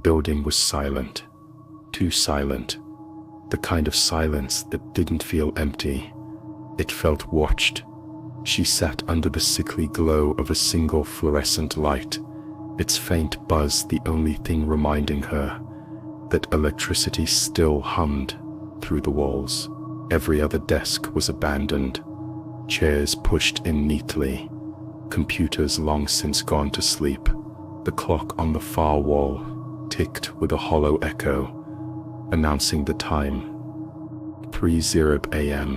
building was silent. Too silent. The kind of silence that didn't feel empty. It felt watched. She sat under the sickly glow of a single fluorescent light, its faint buzz the only thing reminding her that electricity still hummed through the walls. Every other desk was abandoned, chairs pushed in neatly, computers long since gone to sleep. The clock on the far wall ticked with a hollow echo, announcing the time. 3:00 a.m.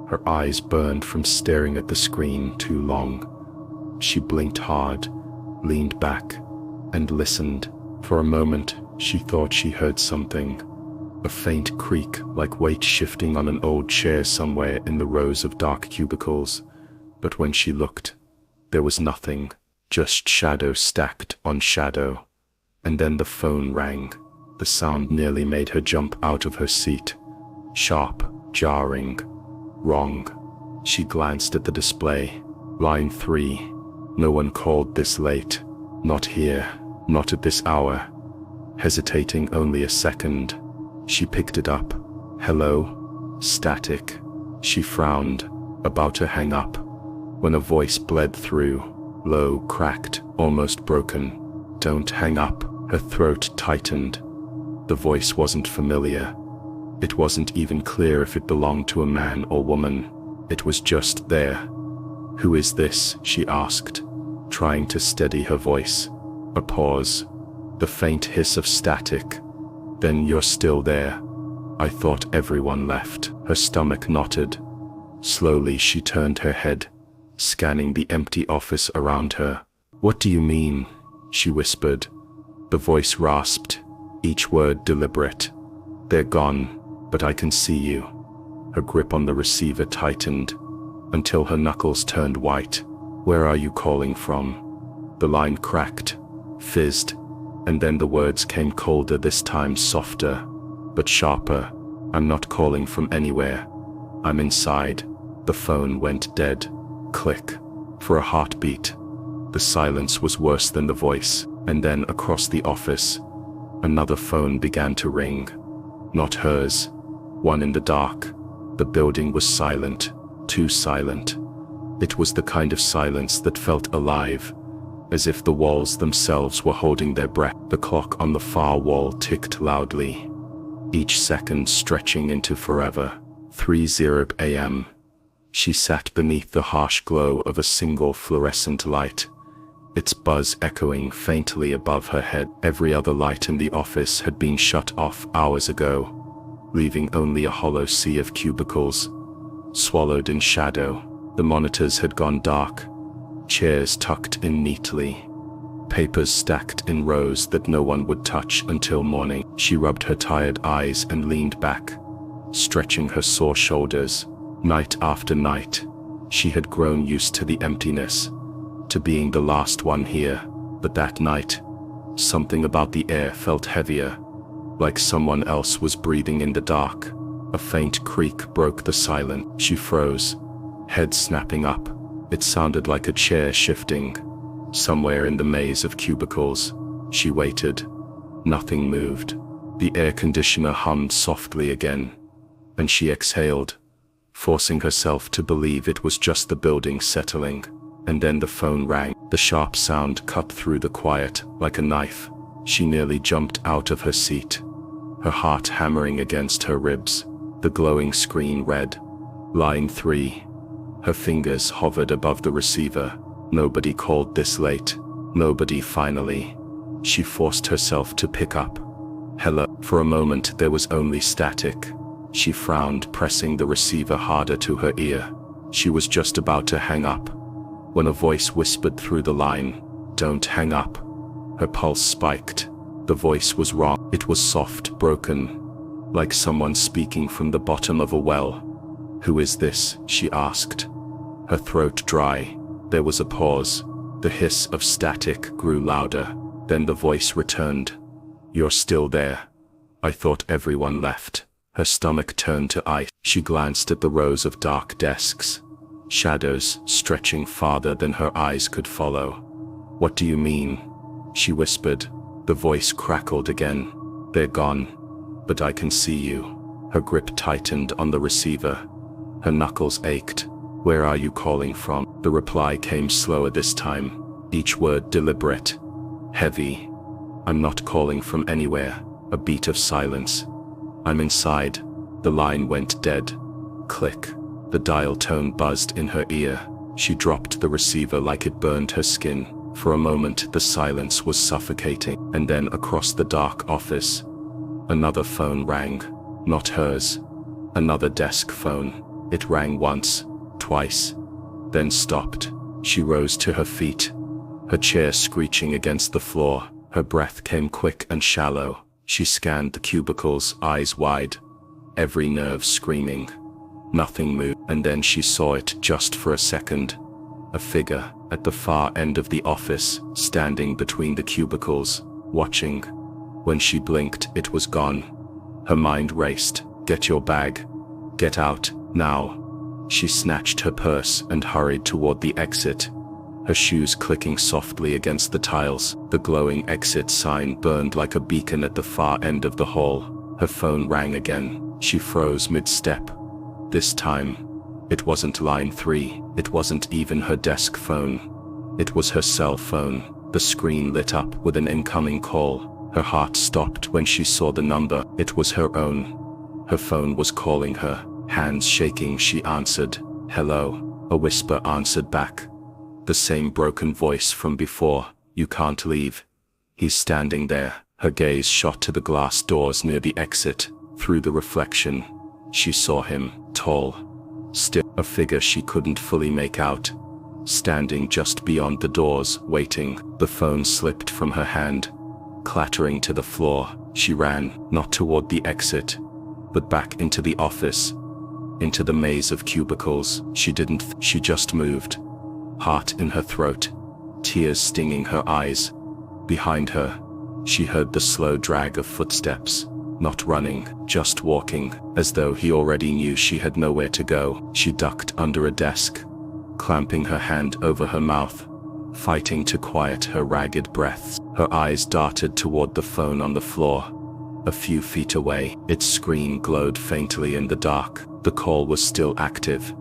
Her eyes burned from staring at the screen too long. She blinked hard, leaned back, and listened. For a moment, she thought she heard something. A faint creak like weight shifting on an old chair somewhere in the rows of dark cubicles. But when she looked, there was nothing, just shadow stacked on shadow. And then the phone rang. The sound nearly made her jump out of her seat. Sharp, jarring. Wrong. She glanced at the display. Line 3. No one called this late. Not here. Not at this hour. Hesitating only a second, she picked it up. Hello? Static. She frowned, about to hang up, when a voice bled through, low, cracked, almost broken. Don't hang up. Her throat tightened. The voice wasn't familiar. It wasn't even clear if it belonged to a man or woman. It was just there. Who is this? She asked, trying to steady her voice. A pause. The faint hiss of static. Then you're still there. I thought everyone left. Her stomach knotted. Slowly she turned her head, scanning the empty office around her. What do you mean? She whispered. The voice rasped, each word deliberate. They're gone, but I can see you. Her grip on the receiver tightened, until her knuckles turned white. Where are you calling from? The line cracked, fizzed, and then the words came colder, this time softer, but sharper. I'm not calling from anywhere. I'm inside. The phone went dead. Click. For a heartbeat. The silence was worse than the voice, and then across the office, another phone began to ring. Not hers. One in the dark. The building was silent. Too silent. It was the kind of silence that felt alive, as if the walls themselves were holding their breath. The clock on the far wall ticked loudly, each second stretching into forever. 3:00 a.m. She sat beneath the harsh glow of a single fluorescent light, its buzz echoing faintly above her head. Every other light in the office had been shut off hours ago, leaving only a hollow sea of cubicles, swallowed in shadow. The monitors had gone dark, chairs tucked in neatly, papers stacked in rows that no one would touch until morning. She rubbed her tired eyes and leaned back, stretching her sore shoulders. Night after night, she had grown used to the emptiness, to being the last one here. But that night, something about the air felt heavier, like someone else was breathing in the dark. A faint creak broke the silence. She froze, head snapping up. It sounded like a chair shifting. Somewhere in the maze of cubicles, she waited. Nothing moved. The air conditioner hummed softly again, and she exhaled, forcing herself to believe it was just the building settling. And then the phone rang. The sharp sound cut through the quiet like a knife. She nearly jumped out of her seat, her heart hammering against her ribs. The glowing screen read, Line 3. Her fingers hovered above the receiver. Nobody called this late. Nobody. Finally, she forced herself to pick up. Hello. For a moment there was only static. She frowned, pressing the receiver harder to her ear. She was just about to hang up, when a voice whispered through the line, Don't hang up. Her pulse spiked. The voice was wrong. It was soft, broken, like someone speaking from the bottom of a well. Who is this? She asked, her throat dry. There was a pause. The hiss of static grew louder. Then the voice returned. You're still there. I thought everyone left. Her stomach turned to ice. She glanced at the rows of dark desks, shadows stretching farther than her eyes could follow. What do you mean? She whispered, The voice crackled again. "They're gone. But I can see you." Her grip tightened on the receiver. Her knuckles ached. "Where are you calling from?" The reply came slower this time, each word deliberate, heavy. "I'm not calling from anywhere." A beat of silence. "I'm inside." The line went dead. Click. The dial tone buzzed in her ear. She dropped the receiver like it burned her skin. For a moment the silence was suffocating, and then across the dark office, another phone rang. Not hers. Another desk phone. It rang once, twice, then stopped. She rose to her feet, her chair screeching against the floor. Her breath came quick and shallow. She scanned the cubicles, eyes wide, every nerve screaming. Nothing moved, and then she saw it just for a second. A figure at the far end of the office, standing between the cubicles, watching. When she blinked, it was gone. Her mind raced. "Get your bag. Get out, now." She snatched her purse and hurried toward the exit, her shoes clicking softly against the tiles. The glowing exit sign burned like a beacon at the far end of the hall. Her phone rang again. She froze mid-step. This time, it wasn't line 3. It wasn't even her desk phone. It was her cell phone. The screen lit up with an incoming call. Her heart stopped when she saw the number. It was her own. Her phone was calling her. Hands shaking, she answered. "Hello." A whisper answered back. The same broken voice from before. "You can't leave." He's standing there. Her gaze shot to the glass doors near the exit. Through the reflection, she saw him, tall, still, a figure she couldn't fully make out, standing just beyond the doors, waiting. The phone slipped from her hand, clattering to the floor. She ran, not toward the exit, but back into the office, into the maze of cubicles. She just moved, heart in her throat, tears stinging her eyes. Behind her, she heard the slow drag of footsteps. Not running, just walking, as though he already knew she had nowhere to go. She ducked under a desk, clamping her hand over her mouth, fighting to quiet her ragged breaths. Her eyes darted toward the phone on the floor. A few feet away, its screen glowed faintly in the dark. The call was still active,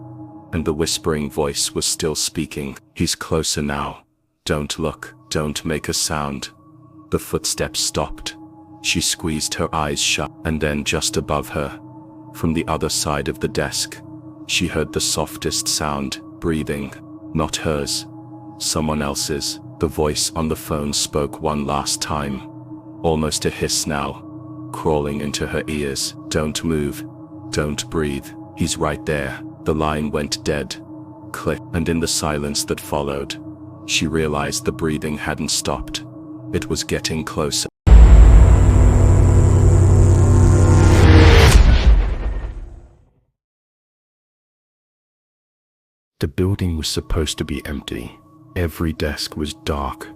and the whispering voice was still speaking. "He's closer now. Don't look, don't make a sound." The footsteps stopped. She squeezed her eyes shut, and then just above her, from the other side of the desk, she heard the softest sound, breathing. Not hers, someone else's. The voice on the phone spoke one last time, almost a hiss now, crawling into her ears. "Don't move. Don't breathe. He's right there." The line went dead. Click. And in the silence that followed, she realized the breathing hadn't stopped. It was getting closer. The building was supposed to be empty. Every desk was dark,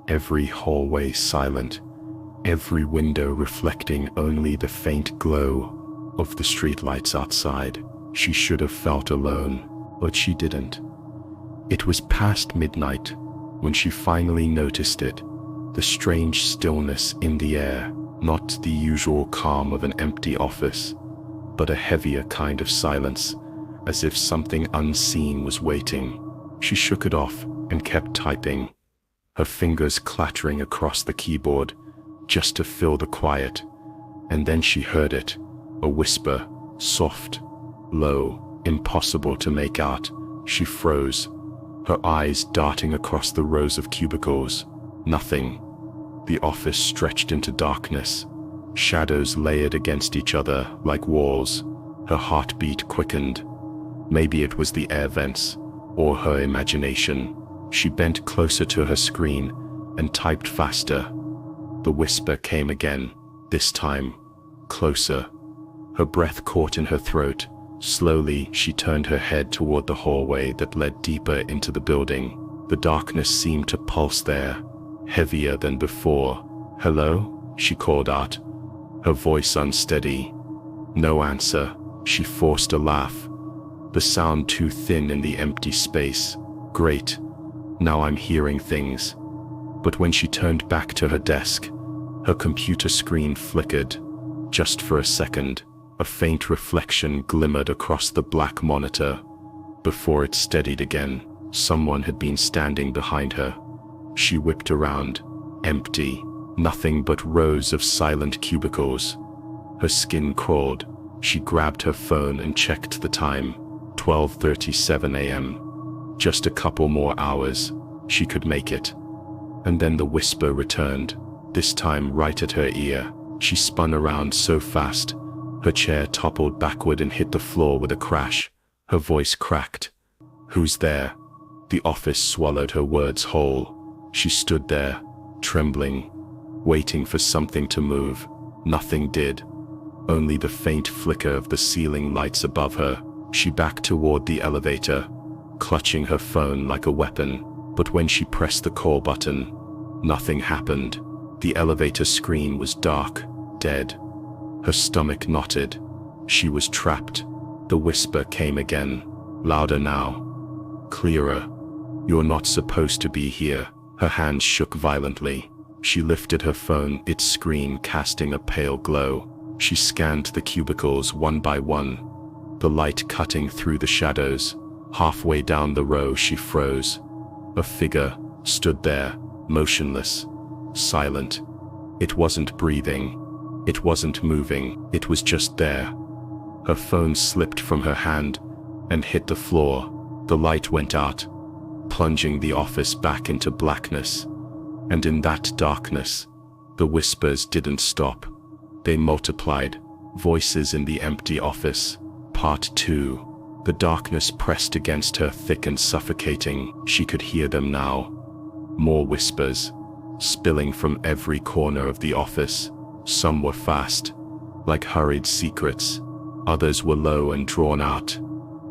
every hallway silent, every window reflecting only the faint glow of the streetlights outside. She should have felt alone, but she didn't. It was past midnight when she finally noticed it, the strange stillness in the air, not the usual calm of an empty office, but a heavier kind of silence, as if something unseen was waiting. She shook it off and kept typing, her fingers clattering across the keyboard, just to fill the quiet. And then she heard it, a whisper, soft, low, impossible to make out. She froze, her eyes darting across the rows of cubicles. Nothing. The office stretched into darkness, shadows layered against each other like walls. Her heartbeat quickened. Maybe it was the air vents, or her imagination. She bent closer to her screen and typed faster. The whisper came again, this time, closer. Her breath caught in her throat. Slowly, she turned her head toward the hallway that led deeper into the building. The darkness seemed to pulse there, heavier than before. "Hello?" she called out, her voice unsteady. No answer. She forced a laugh, the sound too thin in the empty space. "Great, now I'm hearing things." But when she turned back to her desk, Her computer screen flickered. Just for a second, a faint reflection glimmered across the black monitor. Before it steadied again, someone had been standing behind her. She whipped around. Empty. Nothing but rows of silent cubicles. Her skin crawled. She grabbed her phone and checked the time. 12:37 a.m. Just a couple more hours. She could make it. And then the whisper returned, this time right at her ear. She spun around so fast. Her chair toppled backward and hit the floor with a crash. Her voice cracked. "Who's there?" The office swallowed her words whole. She stood there, trembling, waiting for something to move. Nothing did. Only the faint flicker of the ceiling lights above her. She backed toward the elevator, clutching her phone like a weapon. But when she pressed the call button, nothing happened. The elevator screen was dark, dead. Her stomach knotted. She was trapped. The whisper came again, louder now, clearer. "You're not supposed to be here." Her hands shook violently. She lifted her phone, its screen casting a pale glow. She scanned the cubicles one by one, the light cutting through the shadows. Halfway down the row, she froze. A figure stood there, motionless, silent. It wasn't breathing. It wasn't moving. It was just there. Her phone slipped from her hand and hit the floor. The light went out, plunging the office back into blackness. And in that darkness, the whispers didn't stop. They multiplied. Voices in the empty office. Part 2. The darkness pressed against her, thick and suffocating. She could hear them now. More whispers, spilling from every corner of the office. Some were fast, like hurried secrets. Others were low and drawn out,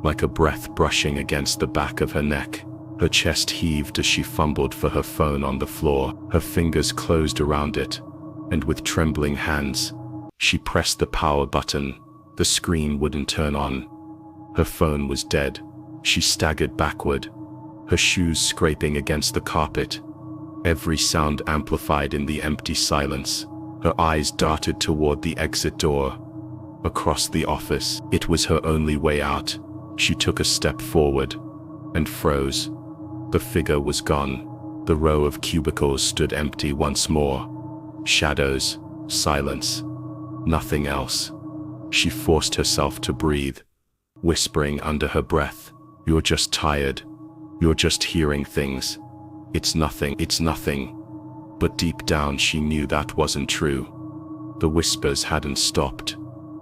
like a breath brushing against the back of her neck. Her chest heaved as she fumbled for her phone on the floor. Her fingers closed around it, and with trembling hands, she pressed the power button. The screen wouldn't turn on. Her phone was dead. She staggered backward, her shoes scraping against the carpet. Every sound amplified in the empty silence. Her eyes darted toward the exit door. Across the office, it was her only way out. She took a step forward and froze. The figure was gone. The row of cubicles stood empty once more. Shadows, silence, nothing else. She forced herself to breathe, whispering under her breath, "You're just tired. You're just hearing things. It's nothing, it's nothing." But deep down she knew that wasn't true. The whispers hadn't stopped.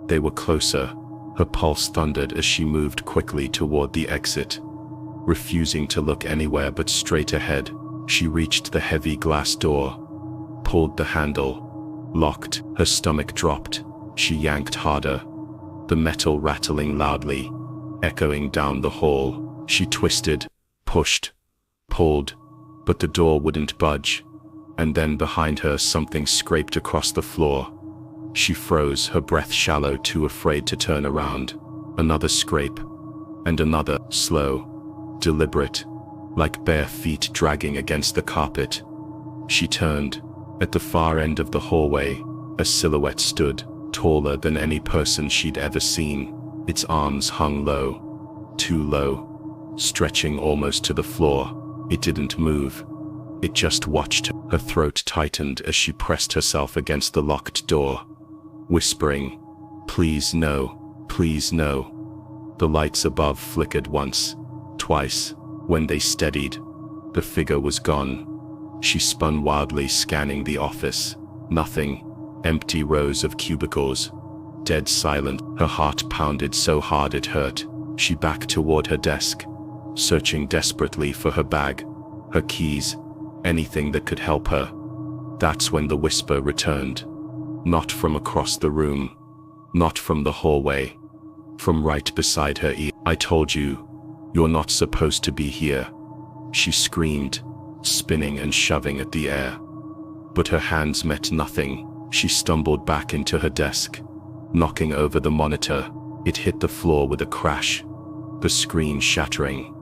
They were closer. Her pulse thundered as she moved quickly toward the exit. Refusing to look anywhere but straight ahead, she reached the heavy glass door, pulled the handle, locked. Her stomach dropped. She yanked harder, the metal rattling loudly, echoing down the hall. She twisted, pushed, pulled, but the door wouldn't budge. And then behind her something scraped across the floor. She froze, her breath shallow, too afraid to turn around. Another scrape, and another, slow, deliberate, like bare feet dragging against the carpet. She turned. At the far end of the hallway, a silhouette stood, taller than any person she'd ever seen. Its arms hung low, too low, stretching almost to the floor. It didn't move. It just watched her. Her throat tightened as she pressed herself against the locked door, whispering, "Please no, please no." The lights above flickered once, twice. When they steadied, the figure was gone. She spun wildly, scanning the office. Nothing. Empty rows of cubicles. Dead silent. Her heart pounded so hard it hurt. She backed toward her desk, searching desperately for her bag, her keys, anything that could help her. That's when the whisper returned. Not from across the room, not from the hallway, from right beside her ear. "I told you, you're not supposed to be here," she screamed, spinning and shoving at the air. But her hands met nothing. She stumbled back into her desk, knocking over the monitor. It hit the floor with a crash, the screen shattering.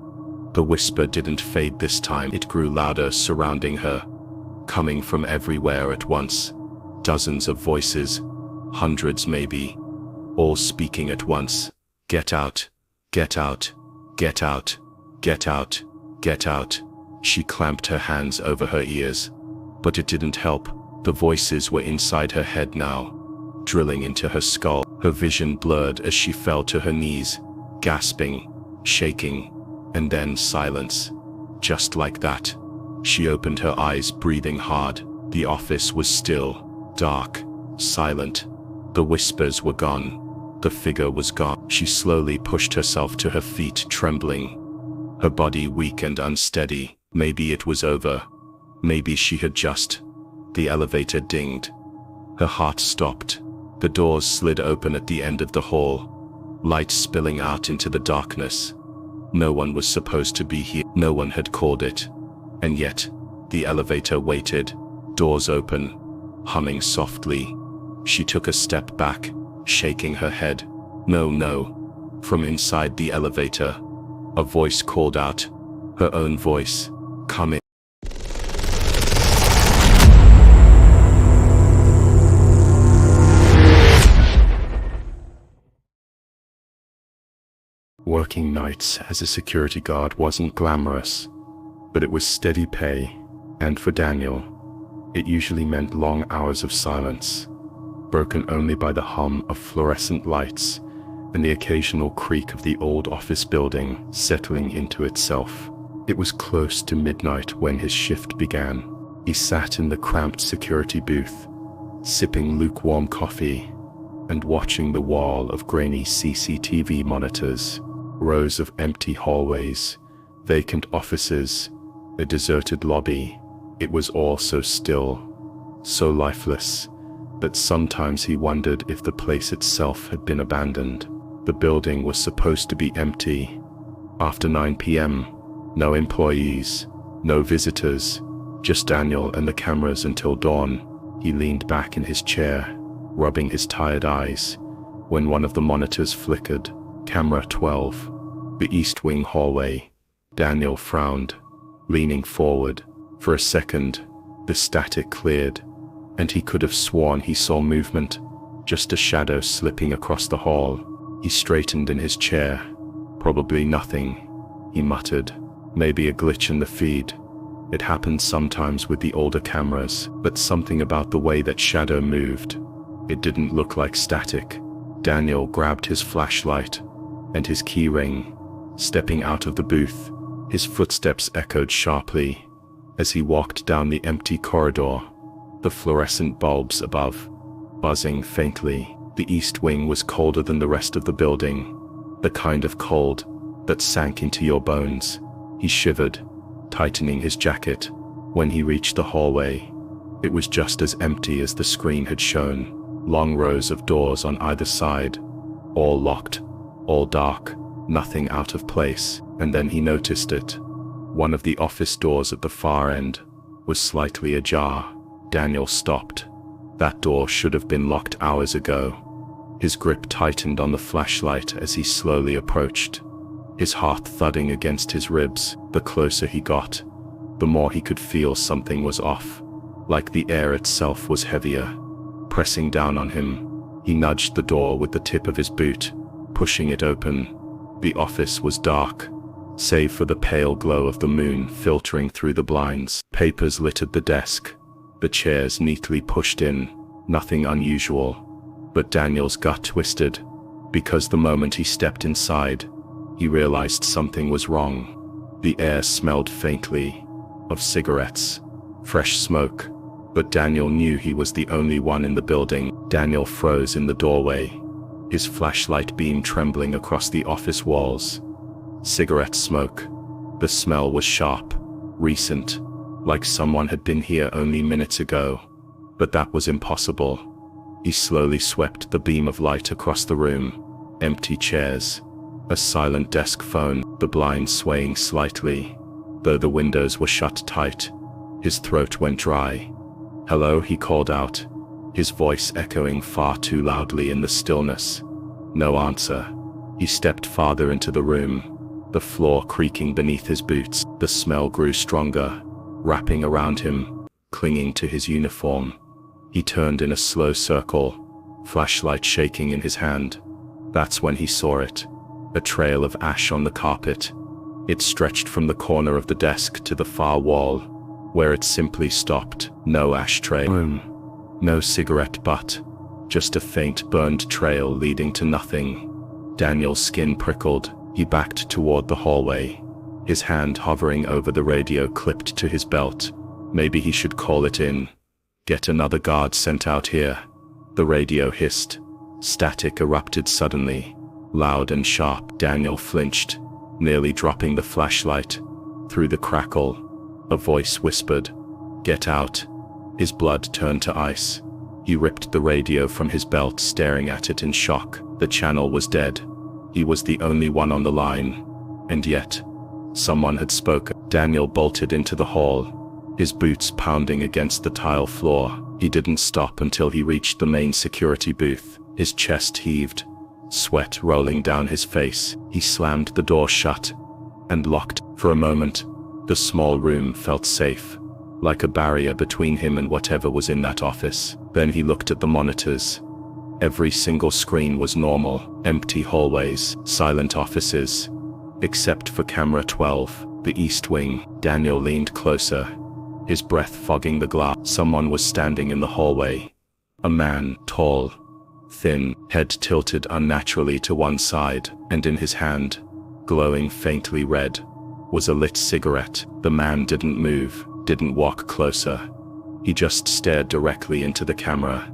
The whisper didn't fade this time. It grew louder, surrounding her, coming from everywhere at once. Dozens of voices, hundreds maybe, all speaking at once. Get out, get out, get out, get out, get out. She clamped her hands over her ears, but it didn't help. The voices were inside her head now, drilling into her skull. Her vision blurred as she fell to her knees, gasping, shaking, and then silence. Just like that. She opened her eyes, breathing hard. The office was still, dark, silent. The whispers were gone. The figure was gone. She slowly pushed herself to her feet, trembling, her body weak and unsteady. Maybe it was over. Maybe she had just... The elevator dinged. Her heart stopped. The doors slid open at the end of the hall, light spilling out into the darkness. No one was supposed to be here. No one had called it. And yet, the elevator waited, doors open, humming softly. She took a step back, shaking her head. No, no. From inside the elevator, a voice called out, her own voice. Come in. Working nights as a security guard wasn't glamorous, but it was steady pay, and for Daniel, it usually meant long hours of silence, broken only by the hum of fluorescent lights and the occasional creak of the old office building settling into itself. It was close to midnight when his shift began. He sat in the cramped security booth, sipping lukewarm coffee and watching the wall of grainy CCTV monitors, rows of empty hallways, vacant offices, a deserted lobby. It was all so still, so lifeless, that sometimes he wondered if the place itself had been abandoned. The building was supposed to be empty. After 9 p.m., no employees, no visitors, just Daniel and the cameras until dawn. He leaned back in his chair, rubbing his tired eyes, when one of the monitors flickered. Camera 12. The East Wing hallway. Daniel frowned, leaning forward. For a second, the static cleared, and he could have sworn he saw movement, just a shadow slipping across the hall. He straightened in his chair. Probably nothing, he muttered. Maybe a glitch in the feed. It happened sometimes with the older cameras, but something about the way that shadow moved. It didn't look like static. Daniel grabbed his flashlight and his key ring. Stepping out of the booth, his footsteps echoed sharply as he walked down the empty corridor, the fluorescent bulbs above buzzing faintly. The East Wing was colder than the rest of the building, the kind of cold that sank into your bones. He shivered, tightening his jacket. When he reached the hallway, it was just as empty as the screen had shown. Long rows of doors on either side, all locked, all dark, nothing out of place. And then he noticed it. One of the office doors at the far end was slightly ajar. Daniel stopped. That door should have been locked hours ago. His grip tightened on the flashlight as he slowly approached, his heart thudding against his ribs. The closer he got, the more he could feel something was off, like the air itself was heavier, pressing down on him. He nudged the door with the tip of his boot, pushing it open. The office was dark, save for the pale glow of the moon filtering through the blinds. Papers littered the desk, the chairs neatly pushed in. Nothing unusual, but Daniel's gut twisted, because the moment he stepped inside, he realized something was wrong. The air smelled faintly of cigarettes, fresh smoke, but Daniel knew he was the only one in the building. Daniel froze in the doorway, his flashlight beam trembling across the office walls. Cigarette smoke. The smell was sharp, recent, like someone had been here only minutes ago. But that was impossible. He slowly swept the beam of light across the room. Empty chairs, a silent desk phone, the blinds swaying slightly, though the windows were shut tight. His throat went dry. "Hello," he called out, his voice echoing far too loudly in the stillness. No answer. He stepped farther into the room, the floor creaking beneath his boots. The smell grew stronger, wrapping around him, clinging to his uniform. He turned in a slow circle, flashlight shaking in his hand. That's when he saw it. A trail of ash on the carpet. It stretched from the corner of the desk to the far wall, where it simply stopped. No ashtray. No cigarette butt. Just a faint burned trail leading to nothing. Daniel's skin prickled. He backed toward the hallway, his hand hovering over the radio clipped to his belt. Maybe he should call it in. Get another guard sent out here. The radio hissed. Static erupted suddenly, loud and sharp. Daniel flinched, nearly dropping the flashlight. Through the crackle, a voice whispered, "Get out." His blood turned to ice. He ripped the radio from his belt, staring at it in shock. The channel was dead. He was the only one on the line. And yet, someone had spoken. Daniel bolted into the hall, his boots pounding against the tile floor. He didn't stop until he reached the main security booth. His chest heaved, sweat rolling down his face. He slammed the door shut and locked. For a moment, the small room felt safe, like a barrier between him and whatever was in that office. Then he looked at the monitors. Every single screen was normal. Empty hallways, silent offices. Except for camera 12, the East Wing. Daniel leaned closer, his breath fogging the glass. Someone was standing in the hallway. A man, tall, thin, head tilted unnaturally to one side, and in his hand, glowing faintly red, was a lit cigarette. The man didn't move, didn't walk closer. He just stared directly into the camera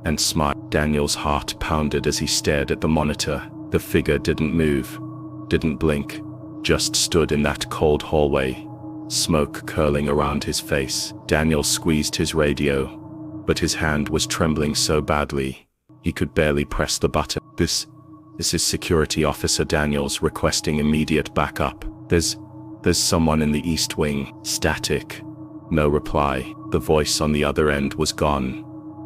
and smiled. Daniel's heart pounded as he stared at the monitor. The figure didn't move, didn't blink, just stood in that cold hallway, smoke curling around his face. Daniel squeezed his radio, but his hand was trembling so badly, he could barely press the button. This is Security Officer Daniels requesting immediate backup. There's someone in the East Wing. Static. No reply. The voice on the other end was gone.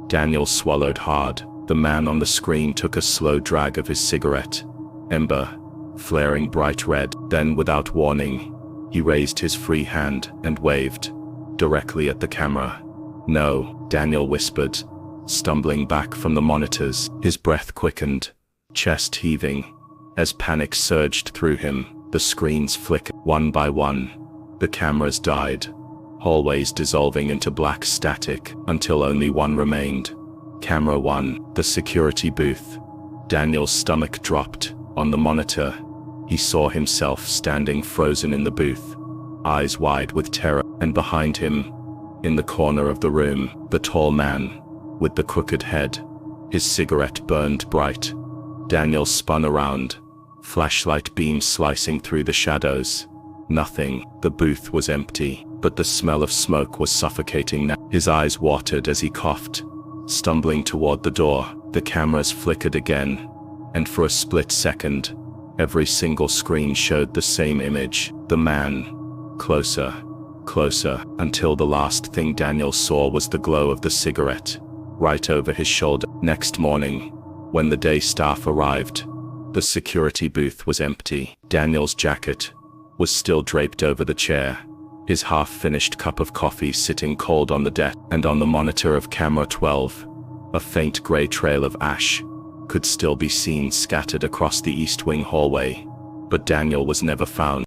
Daniel swallowed hard. The man on the screen took a slow drag of his cigarette. Ember, flaring bright red. Then, without warning, he raised his free hand and waved, directly at the camera. "No," Daniel whispered, stumbling back from the monitors. His breath quickened, chest heaving, as panic surged through him. The screens flickered. One by one, the cameras died, hallways dissolving into black static, until only one remained. Camera 1, the security booth. Daniel's stomach dropped. On the monitor, he saw himself standing frozen in the booth, eyes wide with terror, and behind him, in the corner of the room, the tall man, with the crooked head. His cigarette burned bright. Daniel spun around, flashlight beam slicing through the shadows. Nothing. The booth was empty, but the smell of smoke was suffocating now. His eyes watered as he coughed, stumbling toward the door. The cameras flickered again, and for a split second, every single screen showed the same image. The man. Closer, closer, until the last thing Daniel saw was the glow of the cigarette, right over his shoulder. Next morning, when the day staff arrived, the security booth was empty. Daniel's jacket was still draped over the chair, his half-finished cup of coffee sitting cold on the desk, and on the monitor of camera 12, a faint gray trail of ash could still be seen scattered across the East Wing hallway. But Daniel was never found.